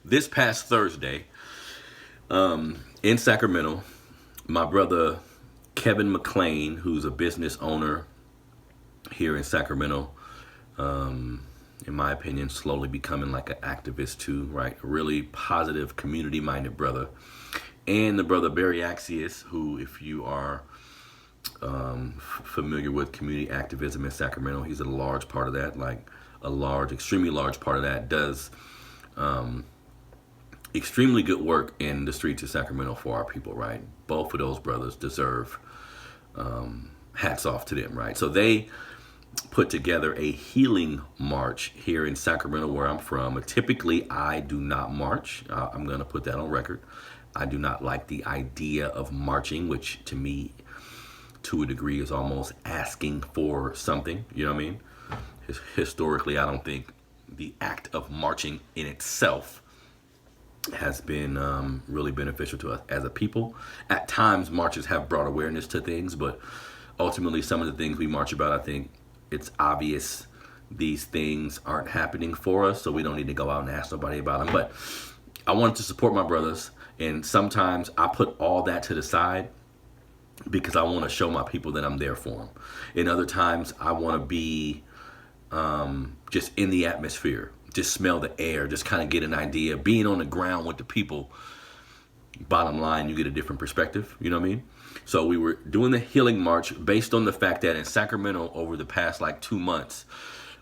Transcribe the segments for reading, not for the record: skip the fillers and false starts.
this past Thursday, in Sacramento, my brother Kevin McLean, who's a business owner here in Sacramento, in my opinion, slowly becoming like an activist too, right? A really positive, community-minded brother. And the brother Barry Axius, who, if you are familiar with community activism in Sacramento, he's a large part of that, like a large, extremely large part of that, does extremely good work in the streets of Sacramento for our people, right? Both of those brothers deserve hats off to them, right? So they put together a healing march here in Sacramento, where I'm from. Typically, I do not march. I'm going to put that on record. I do not like the idea of marching, which to me, to a degree, is almost asking for something. You know what I mean? Historically, I don't think the act of marching in itself has been really beneficial to us as a people. At times, marches have brought awareness to things, but ultimately, some of the things we march about, I think it's obvious these things aren't happening for us, so we don't need to go out and ask nobody about them. But I wanted to support my brothers, and sometimes I put all that to the side because I want to show my people that I'm there for them. And other times, I want to be just in the atmosphere, just smell the air, just kind of get an idea. Being on the ground with the people, bottom line, you get a different perspective. You know what I mean? So we were doing the healing march based on the fact that in Sacramento over the past like 2 months,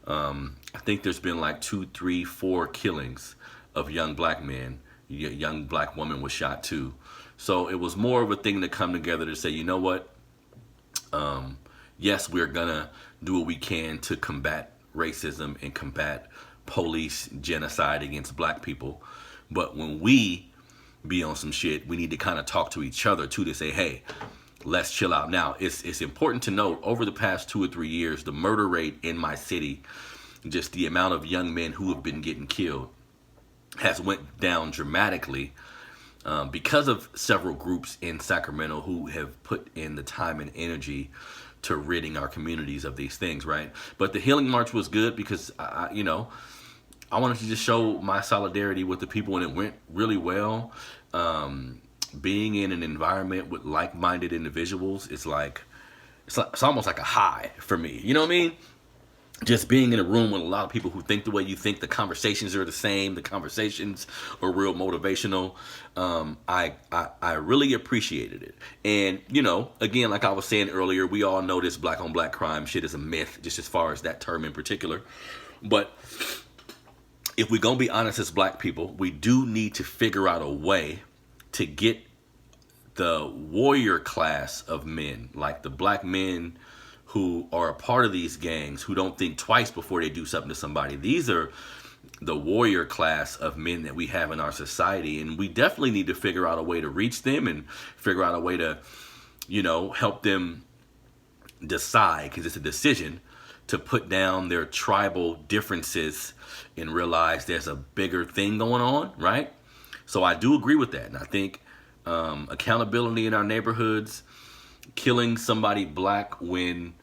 I think there's been like 2, 3, 4 killings of young black men. Young black woman was shot too. So it was more of a thing to come together to say, you know what? Yes, we're gonna do what we can to combat racism and combat police genocide against black people. But when we be on some shit, we need to kind of talk to each other too, to say, hey, let's chill out. Now, it's important to note, over the past 2 or 3 years, the murder rate in my city, just the amount of young men who have been getting killed, has went down dramatically because of several groups in Sacramento who have put in the time and energy to ridding our communities of these things, right? But the healing march was good because I wanted to just show my solidarity with the people, and it went really well. Being in an environment with like-minded individuals, it's almost like a high for me. You know what I mean? Just being in a room with a lot of people who think the way you think, the conversations are the same, the conversations are real motivational. I really appreciated it. And, again, like I was saying earlier, we all know this black on black crime shit is a myth, just as far as that term in particular. But if we're going to be honest as black people, we do need to figure out a way to get the warrior class of men, like the black men who are a part of these gangs, who don't think twice before they do something to somebody. These are the warrior class of men that we have in our society, and we definitely need to figure out a way to reach them and figure out a way to, help them decide, because it's a decision, to put down their tribal differences and realize there's a bigger thing going on, right? So I do agree with that, and I think accountability in our neighborhoods, killing somebody black when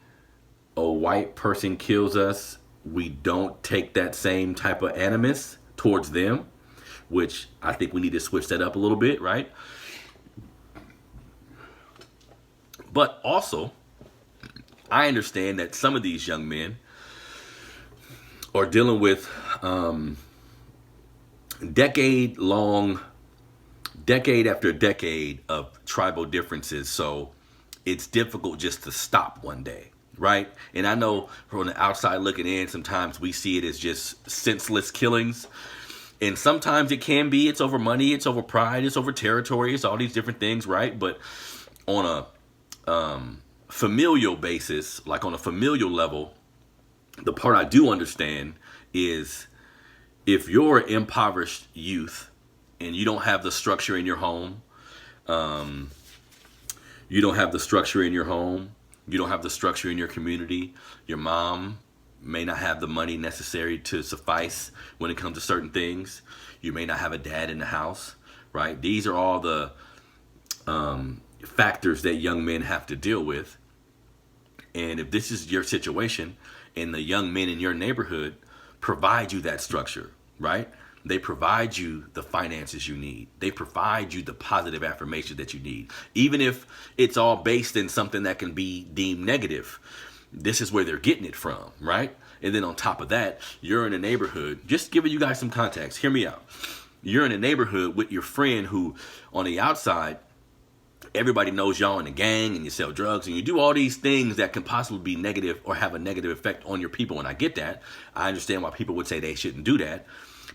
a white person kills us, we don't take that same type of animus towards them, which I think we need to switch that up a little bit, right? But also, I understand that some of these young men are dealing with decade after decade of tribal differences. So it's difficult just to stop one day, right? And I know from the outside looking in, sometimes we see it as just senseless killings. And sometimes it can be, it's over money, it's over pride, it's over territory, it's all these different things, right? But on a familial basis, like on a familial level, the part I do understand is if you're an impoverished youth and you don't have the structure in your home, you don't have the structure in your home, you don't have the structure in your community, your mom may not have the money necessary to suffice when it comes to certain things, you may not have a dad in the house, right? These are all the factors that young men have to deal with. And if this is your situation and the young men in your neighborhood provide you that structure, right? They provide you the finances you need. They provide you the positive affirmation that you need. Even if it's all based in something that can be deemed negative, this is where they're getting it from, right? And then on top of that, you're in a neighborhood, just giving you guys some context, hear me out. You're in a neighborhood with your friend who, on the outside, everybody knows y'all in a gang and you sell drugs and you do all these things that can possibly be negative or have a negative effect on your people. And I get that. I understand why people would say they shouldn't do that.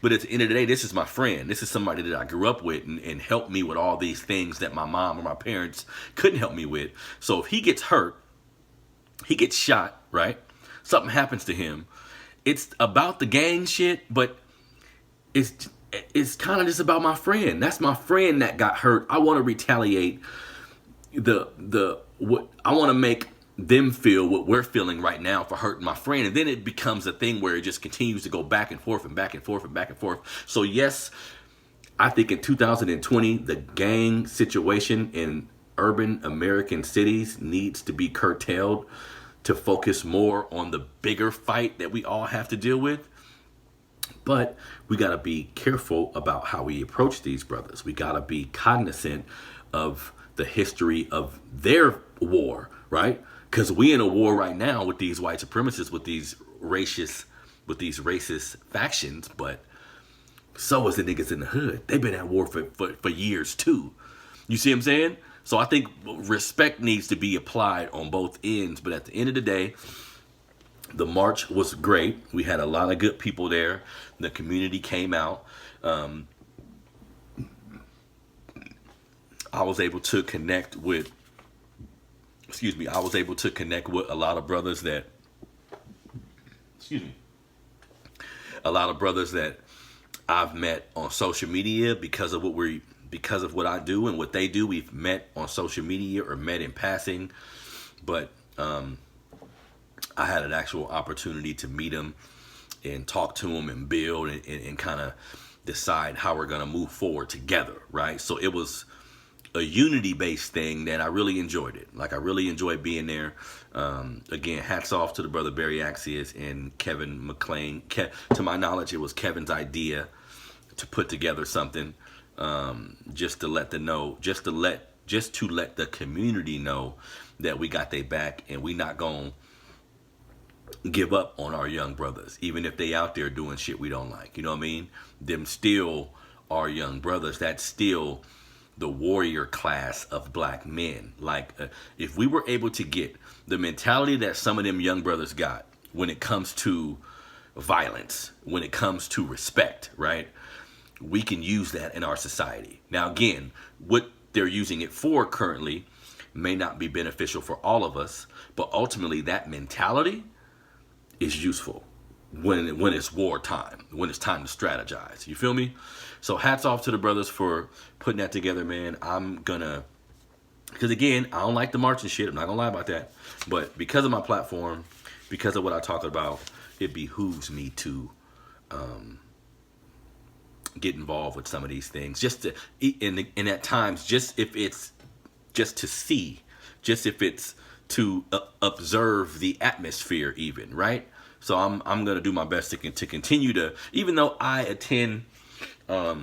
But at the end of the day, this is my friend. This is somebody that I grew up with and helped me with all these things that my mom or my parents couldn't help me with. So if he gets hurt, he gets shot, right? Something happens to him. It's about the gang shit, but it's kind of just about my friend. That's my friend that got hurt. I want to retaliate what I want to make them feel what we're feeling right now for hurting my friend. And then it becomes a thing where it just continues to go back and forth and back and forth and back and forth. So yes, I think in 2020, the gang situation in urban American cities needs to be curtailed to focus more on the bigger fight that we all have to deal with. But we got to be careful about how we approach these brothers. We got to be cognizant of the history of their war, right? Because we in a war right now with these white supremacists, with these racist factions, but so is the niggas in the hood. They've been at war for years too. You see what I'm saying? So I think respect needs to be applied on both ends. But at the end of the day, the march was great. We had a lot of good people there. The community came out. I was able to connect with a lot of brothers that, a lot of brothers that I've met on social media because of what I do and what they do. We've met on social media or met in passing, but I had an actual opportunity to meet them and talk to them and build and kind of decide how we're going to move forward together, right? So it was a unity-based thing that I really enjoyed it. Like, I really enjoyed being there. Again, hats off to the brother Barry Axius and Kevin McLean. To my knowledge, it was Kevin's idea to put together something just to let the community know that we got their back and we not gonna give up on our young brothers, even if they out there doing shit we don't like. You know what I mean? Them still are young brothers. That's still the warrior class of black men. Like, if we were able to get the mentality that some of them young brothers got when it comes to violence, when it comes to respect, right? We can use that in our society. Now, again, what they're using it for currently may not be beneficial for all of us, but ultimately that mentality is useful when it's wartime, when it's time to strategize. You feel me? So hats off to the brothers for putting that together, man. Because again, I don't like the marching shit. I'm not gonna lie about that. But because of my platform, because of what I talk about, it behooves me to get involved with some of these things. Just to, and at times, just if it's just to see, just if it's to observe the atmosphere even, right? So I'm going to do my best to continue to, even though I attend a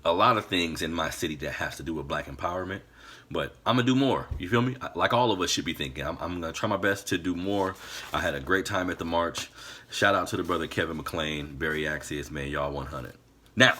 lot of things in my city that has to do with black empowerment, but I'm going to do more. You feel me? Like all of us should be thinking. I'm going to try my best to do more. I had a great time at the march. Shout out to the brother Kevin McLean, Barry Axius, man, y'all 100. Now,